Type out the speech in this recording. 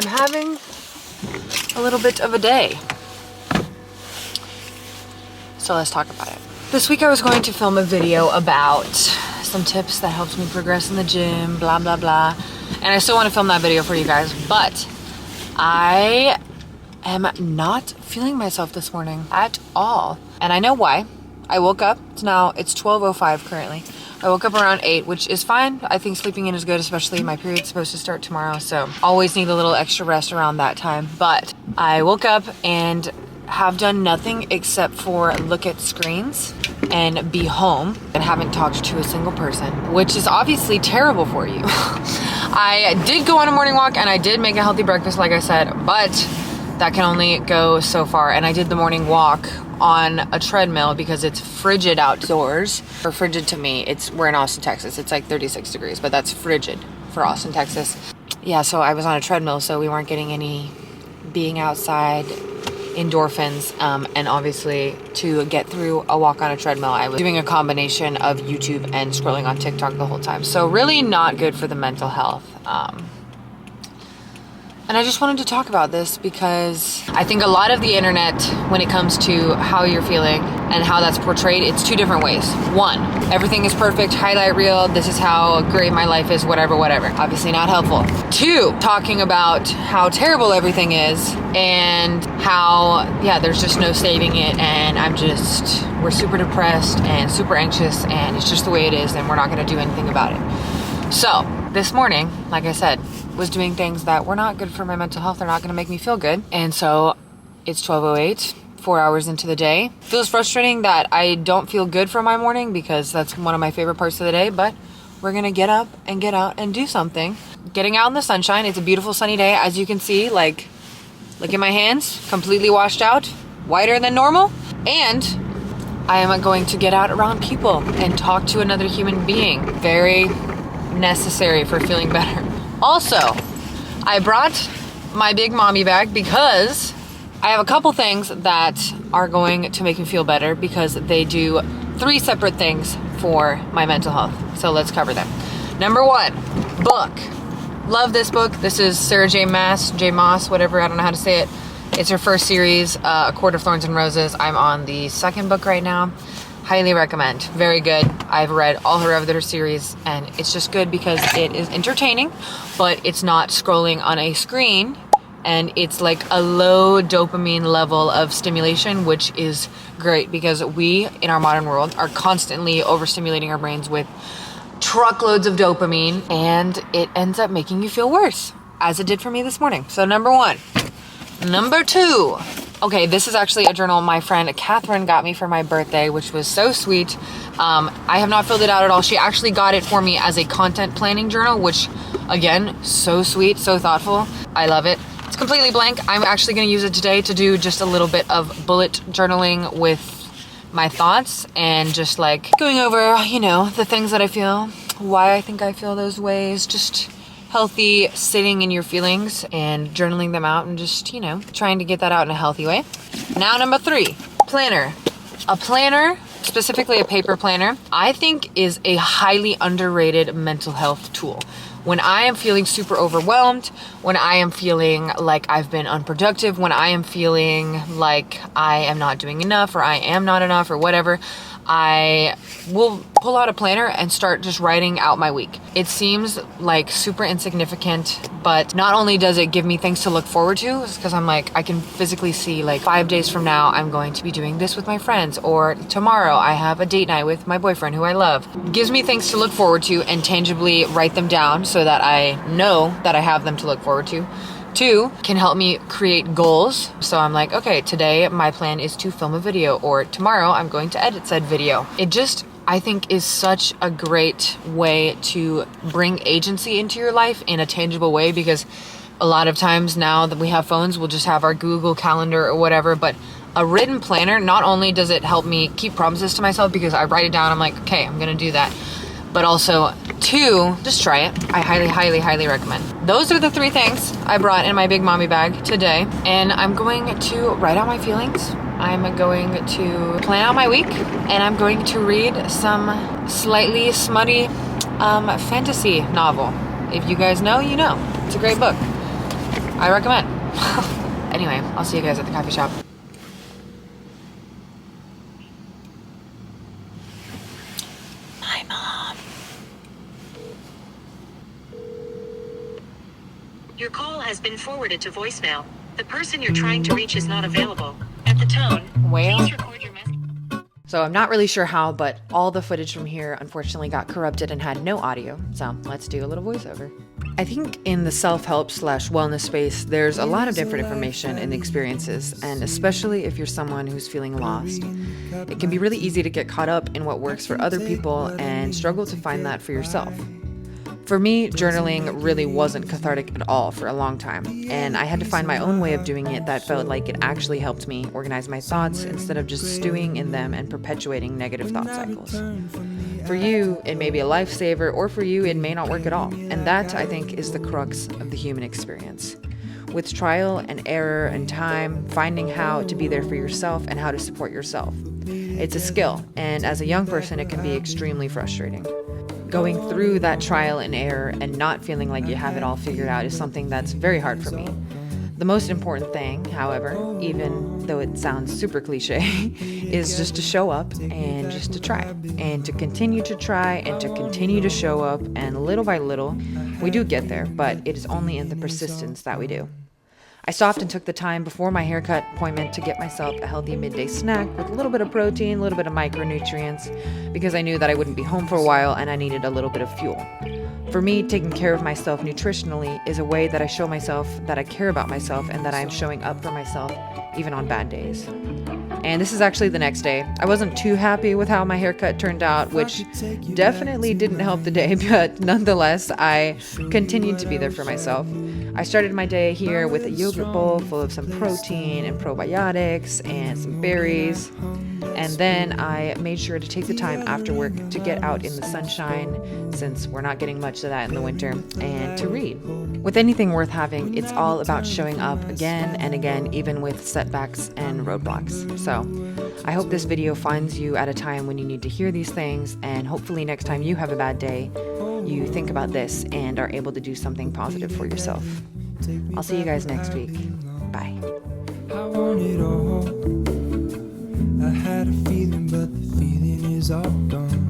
I'm having a little bit of a day. So let's talk about it. This week I was going to film a video about some tips that helped me progress in the gym, blah, blah, blah. And I still want to film that video for you guys, but I am not feeling myself this morning at all. And I know why. I woke up, it's 12:05 currently. I woke up around 8, which is fine. I think sleeping in is good, especially my period's supposed to start tomorrow. So always need a little extra rest around that time. But I woke up and have done nothing except for look at screens and be home and haven't talked to a single person, which is obviously terrible for you. I did go on a morning walk and I did make a healthy breakfast, like I said, but that can only go so far. And I did the morning walk on a treadmill because it's frigid outdoors. Or frigid to me, we're in Austin, Texas. It's like 36 degrees, but that's frigid for Austin, Texas. Yeah, so I was on a treadmill, so we weren't getting any being outside endorphins. And obviously to get through a walk on a treadmill, I was doing a combination of YouTube and scrolling on TikTok the whole time. So really not good for the mental health. And I just wanted to talk about this because I think a lot of the internet, when it comes to how you're feeling and how that's portrayed, it's two different ways. One, everything is perfect, highlight reel, this is how great my life is, whatever. Obviously not helpful. Two, talking about how terrible everything is and how, yeah, there's just no saving it and we're super depressed and super anxious and it's just the way it is and we're not gonna do anything about it. So, this morning, like I said, was doing things that were not good for my mental health. They're not gonna make me feel good. And so it's 12:08, 4 hours into the day. Feels frustrating that I don't feel good for my morning because that's one of my favorite parts of the day, but we're gonna get up and get out and do something. Getting out in the sunshine, it's a beautiful sunny day. As you can see, like, look at my hands, completely washed out, whiter than normal. And I am going to get out around people and talk to another human being. Very necessary for feeling better. Also, I brought my big mommy bag because I have a couple things that are going to make me feel better because they do 3 separate things for my mental health. So let's cover them. Number 1, book. Love this book. This is Sarah J. Maas, whatever, I don't know how to say it. It's her first series, A Court of Thorns and Roses. I'm on the 2nd book right now. Highly recommend. Very good. I've read all her other series and it's just good because it is entertaining, but it's not scrolling on a screen and it's like a low dopamine level of stimulation, which is great because we in our modern world are constantly overstimulating our brains with truckloads of dopamine and it ends up making you feel worse, as it did for me this morning. So number 1. Number 2. Okay, this is actually a journal my friend Catherine got me for my birthday, which was so sweet. I have not filled it out at all. She actually got it for me as a content planning journal, which again, so sweet, so thoughtful. I love it. It's completely blank. I'm actually gonna use it today to do just a little bit of bullet journaling with my thoughts and just like going over, the things that I feel, why I think I feel those ways, just healthy sitting in your feelings and journaling them out and just, trying to get that out in a healthy way. Now, number 3, planner. A planner, specifically a paper planner, I think is a highly underrated mental health tool. When I am feeling super overwhelmed, when I am feeling like I've been unproductive, when I am feeling like I am not doing enough or I am not enough or whatever, I will pull out a planner and start just writing out my week. It seems like super insignificant, but not only does it give me things to look forward to, because I'm like, I can physically see like 5 days from now, I'm going to be doing this with my friends, or tomorrow I have a date night with my boyfriend who I love. It gives me things to look forward to and tangibly write them down so that I know that I have them to look forward to. 2, can help me create goals. So I'm like, okay, today my plan is to film a video, or tomorrow I'm going to edit said video. It just, I think, is such a great way to bring agency into your life in a tangible way, because a lot of times now that we have phones, we'll just have our Google Calendar or whatever, but a written planner, not only does it help me keep promises to myself because I write it down, I'm like, okay, I'm gonna do that, but also 2, just try it. I highly, highly, highly recommend. Those are the 3 things I brought in my big mommy bag today. And I'm going to write out my feelings. I'm going to plan out my week. And I'm going to read some slightly smutty fantasy novel. If you guys know, you know. It's a great book. I recommend. Anyway, I'll see you guys at the coffee shop. My mom. Your call has been forwarded to voicemail. The person you're trying to reach is not available. At the tone, please record your message. So I'm not really sure how, but all the footage from here unfortunately got corrupted and had no audio. So let's do a little voiceover. I think in the self-help / wellness space, there's a lot of different information and experiences, and especially if you're someone who's feeling lost, it can be really easy to get caught up in what works for other people and struggle to find that for yourself. For me, journaling really wasn't cathartic at all for a long time, and I had to find my own way of doing it that felt like it actually helped me organize my thoughts instead of just stewing in them and perpetuating negative thought cycles. For you, it may be a lifesaver, or for you, it may not work at all, and that, I think, is the crux of the human experience. With trial and error and time, finding how to be there for yourself and how to support yourself. It's a skill, and as a young person, it can be extremely frustrating. Going through that trial and error and not feeling like you have it all figured out is something that's very hard for me. The most important thing, however, even though it sounds super cliche, is just to show up and just to try. And to continue to try and to continue to show up, and little by little, we do get there, but it is only in the persistence that we do. I stopped and took the time before my haircut appointment to get myself a healthy midday snack with a little bit of protein, a little bit of micronutrients, because I knew that I wouldn't be home for a while and I needed a little bit of fuel. For me, taking care of myself nutritionally is a way that I show myself that I care about myself and that I'm showing up for myself even on bad days. And this is actually the next day. I wasn't too happy with how my haircut turned out, which definitely didn't help the day, but nonetheless, I continued to be there for myself. I started my day here with a yogurt bowl full of some protein and probiotics and some berries. And then I made sure to take the time after work to get out in the sunshine, since we're not getting much of that in the winter, and to read. With anything worth having, it's all about showing up again and again, even with setbacks and roadblocks. So I hope this video finds you at a time when you need to hear these things, and hopefully next time you have a bad day, you think about this and are able to do something positive for yourself. I'll see you guys next week. Bye. I want it all. I had a feeling, but the feeling is all gone.